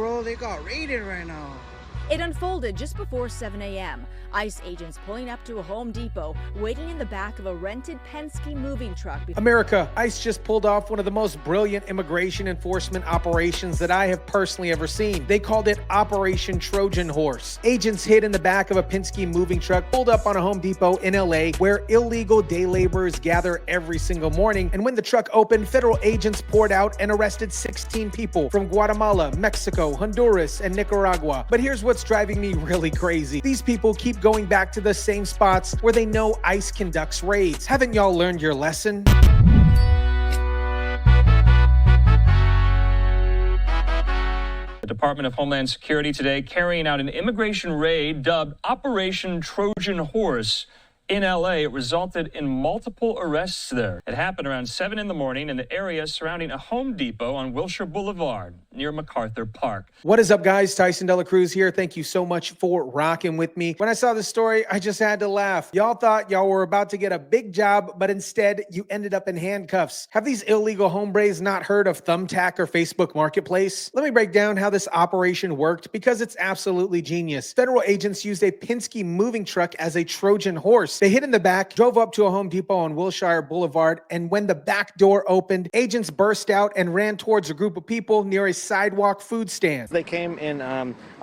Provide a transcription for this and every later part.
Bro, they got raided right now. It unfolded just before 7 a.m. ICE agents pulling up to a Home Depot, waiting in the back of a rented Penske moving truck. America, ICE just pulled off one of the most brilliant immigration enforcement operations that I have personally ever seen. They called it Operation Trojan Horse. Agents hid in the back of a Penske moving truck, pulled up on a Home Depot in LA, where illegal day laborers gather every single morning. And when the truck opened, federal agents poured out and arrested 16 people from Guatemala, Mexico, Honduras, and Nicaragua. But here's what's driving me really crazy. These people keep going back to the same spots where they know ICE conducts raids. Haven't y'all learned your lesson? The Department of Homeland Security today carrying out an immigration raid dubbed Operation Trojan Horse in LA. It resulted in multiple arrests there. It happened around 7 in the morning in the area surrounding a Home Depot on Wilshire Boulevard near MacArthur Park. What is up, guys? Tyson Dela Cruz here. Thank you so much for rocking with me. When I saw this story, I just had to laugh. Y'all thought y'all were about to get a big job, but instead you ended up in handcuffs. Have these illegal hombres not heard of Thumbtack or Facebook Marketplace? Let me break down how this operation worked because it's absolutely genius. Federal agents used a Penske moving truck as a Trojan horse. They hid in the back, drove up to a Home Depot on Wilshire Boulevard, and when the back door opened, agents burst out and ran towards a group of people near a sidewalk food stand. They came in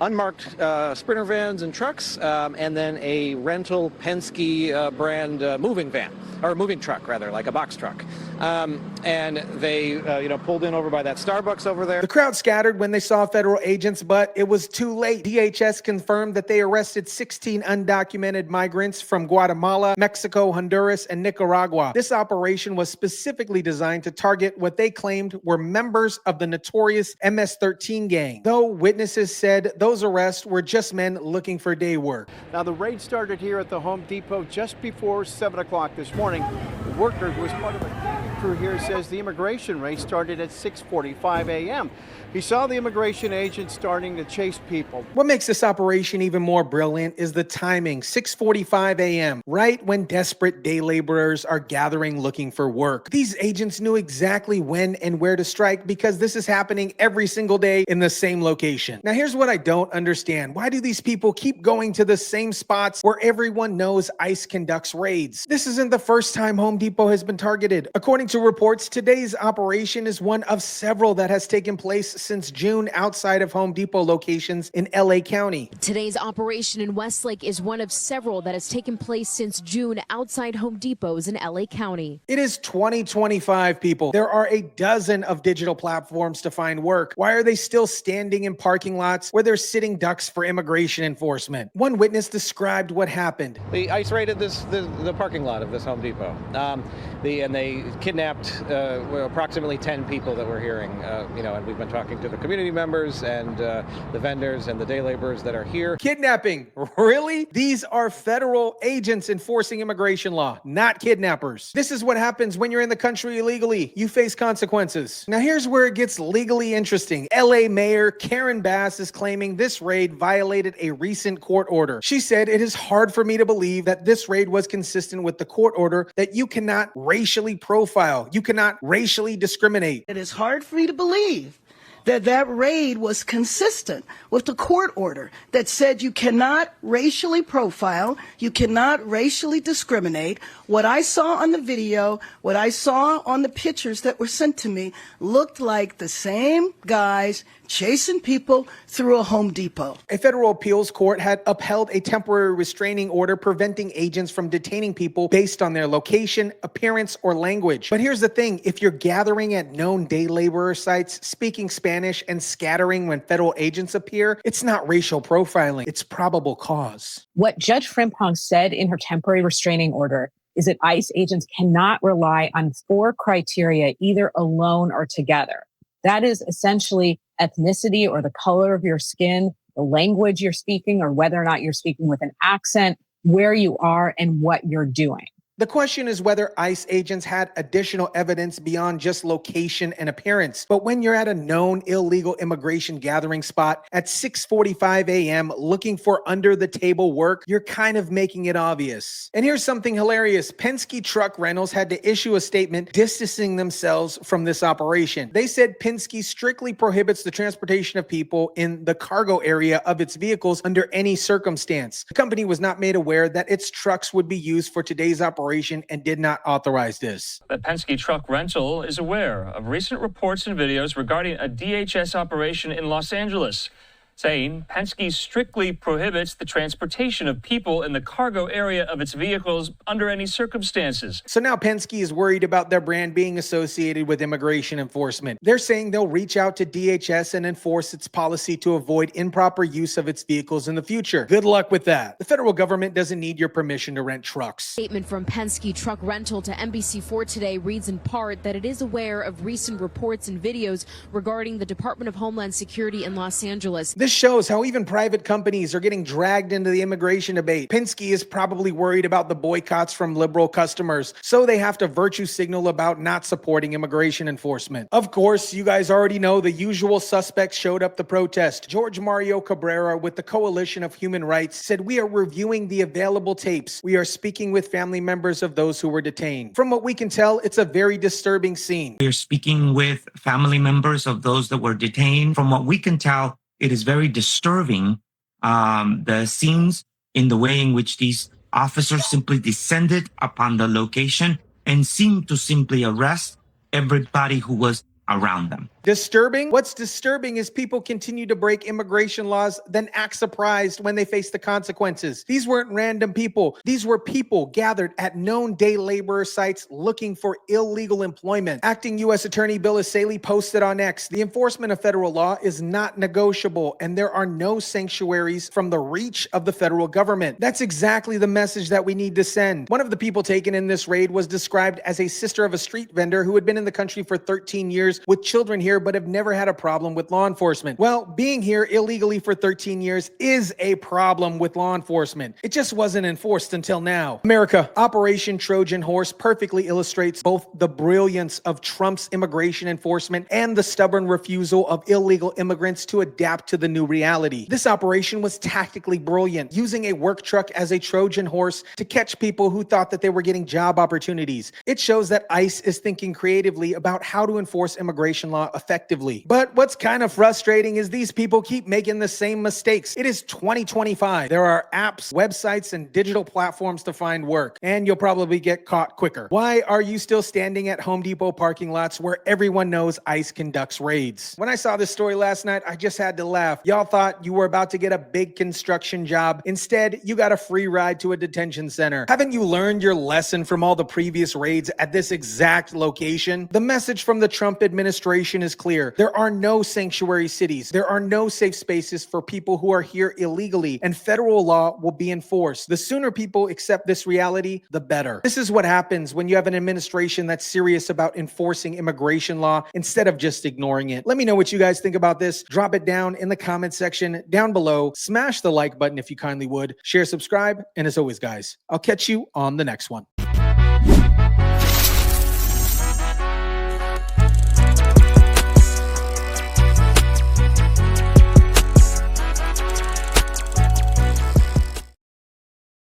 unmarked Sprinter vans and trucks, and then a rental Penske brand moving van, or moving truck rather, like a box truck. And they pulled in over by that Starbucks over there. The crowd scattered when they saw federal agents, but it was too late. DHS confirmed that they arrested 16 undocumented migrants from Guatemala, Mexico, Honduras, and Nicaragua. This operation was specifically designed to target what they claimed were members of the notorious MS-13 gang, though witnesses said those arrests were just men looking for day work. Now, the raid started here at the Home Depot just before 7 o'clock this morning. The worker who was part of a crew here says the immigration raid started at 6:45 a.m. He saw the immigration agent starting to chase people. What makes this operation even more brilliant is the timing, 6:45 a.m., right when desperate day laborers are gathering looking for work. These agents knew exactly when and where to strike because this is happening every single day in the same location. Now, here's what I don't understand. Why do these people keep going to the same spots where everyone knows ICE conducts raids? This isn't the first time Home Depot has been targeted. According to reports, today's operation is one of several that has taken place since June outside of Home Depot locations in LA County. Today's operation in Westlake is one of several that has taken place since June outside Home Depots in LA County. It is 2025, people. There are a dozen of digital platforms to find work. Why are they still standing in parking lots where they're sitting ducks for immigration enforcement? One witness described what happened. The ICE raided the parking lot of this Home Depot. And they kidnapped approximately 10 people that we're hearing, and we've been talking to the community members and the vendors and the day laborers that are here. Kidnapping? Really? These are federal agents enforcing immigration law, not kidnappers. This is what happens when you're in the country illegally. You face consequences. Now, here's where it gets legally interesting. LA Mayor Karen Bass is claiming this raid violated a recent court order. She said, "It is hard for me to believe that this raid was consistent with the court order that you cannot racially profile. You cannot racially discriminate." It is hard for me to believe that raid was consistent with the court order that said you cannot racially profile, you cannot racially discriminate. What I saw on the video, what I saw on the pictures that were sent to me looked like the same guys chasing people through a Home Depot. A federal appeals court had upheld a temporary restraining order preventing agents from detaining people based on their location, appearance, or language. But here's the thing. If you're gathering at known day laborer sites, speaking Spanish, and scattering when federal agents appear, it's not racial profiling. It's probable cause. What Judge Frimpong said in her temporary restraining order is that ICE agents cannot rely on 4 criteria either alone or together. That is essentially ethnicity or the color of your skin, the language you're speaking, or whether or not you're speaking with an accent, where you are, and what you're doing. The question is whether ICE agents had additional evidence beyond just location and appearance. But when you're at a known illegal immigration gathering spot at 6:45 a.m. looking for under-the-table work, you're kind of making it obvious. And here's something hilarious. Penske Truck Rentals had to issue a statement distancing themselves from this operation. They said Penske strictly prohibits the transportation of people in the cargo area of its vehicles under any circumstance. The company was not made aware that its trucks would be used for today's operation and did not authorize this. The Penske Truck Rental is aware of recent reports and videos regarding a DHS operation in Los Angeles, saying Penske strictly prohibits the transportation of people in the cargo area of its vehicles under any circumstances. So now Penske is worried about their brand being associated with immigration enforcement. They're saying they'll reach out to DHS and enforce its policy to avoid improper use of its vehicles in the future. Good luck with that. The federal government doesn't need your permission to rent trucks. Statement from Penske Truck Rental to NBC4 Today reads in part that it is aware of recent reports and videos regarding the Department of Homeland Security in Los Angeles. This shows how even private companies are getting dragged into the immigration debate. Penske is probably worried about the boycotts from liberal customers, so they have to virtue signal about not supporting immigration enforcement. Of course, you guys already know the usual suspects showed up to protest. George Mario Cabrera with the Coalition of Human Rights said, "We are reviewing the available tapes. We are speaking with family members of those who were detained." From what we can tell, it's a very disturbing scene. We are speaking with family members of those that were detained. From what we can tell, it is very disturbing, the scenes in the way in which these officers simply descended upon the location and seemed to simply arrest everybody who was around them. Disturbing? What's disturbing is people continue to break immigration laws, then act surprised when they face the consequences. These weren't random people. These were people gathered at known day laborer sites looking for illegal employment. Acting U.S. Attorney Bill Asaley posted on X, "The enforcement of federal law is not negotiable, and there are no sanctuaries from the reach of the federal government." That's exactly the message that we need to send. One of the people taken in this raid was described as a sister of a street vendor who had been in the country for 13 years with children here but have never had a problem with law enforcement. Well, being here illegally for 13 years is a problem with law enforcement. It just wasn't enforced until now. America, Operation Trojan Horse perfectly illustrates both the brilliance of Trump's immigration enforcement and the stubborn refusal of illegal immigrants to adapt to the new reality. This operation was tactically brilliant, using a work truck as a Trojan horse to catch people who thought that they were getting job opportunities. It shows that ICE is thinking creatively about how to enforce immigration law effectively. But what's kind of frustrating is these people keep making the same mistakes. It is 2025. There are apps, websites, and digital platforms to find work, and you'll probably get caught quicker. Why are you still standing at Home Depot parking lots where everyone knows ICE conducts raids? When I saw this story last night, I just had to laugh. Y'all thought you were about to get a big construction job. Instead, you got a free ride to a detention center. Haven't you learned your lesson from all the previous raids at this exact location? The message from the Trump administration is clear. There are no sanctuary cities. There are no safe spaces for people who are here illegally, and federal law will be enforced. The sooner people accept this reality, the better. This is what happens when you have an administration that's serious about enforcing immigration law instead of just ignoring it. Let me know what you guys think about this. Drop it down in the comment section down below. Smash the like button if you kindly would. Share, subscribe, and as always, guys, I'll catch you on the next one.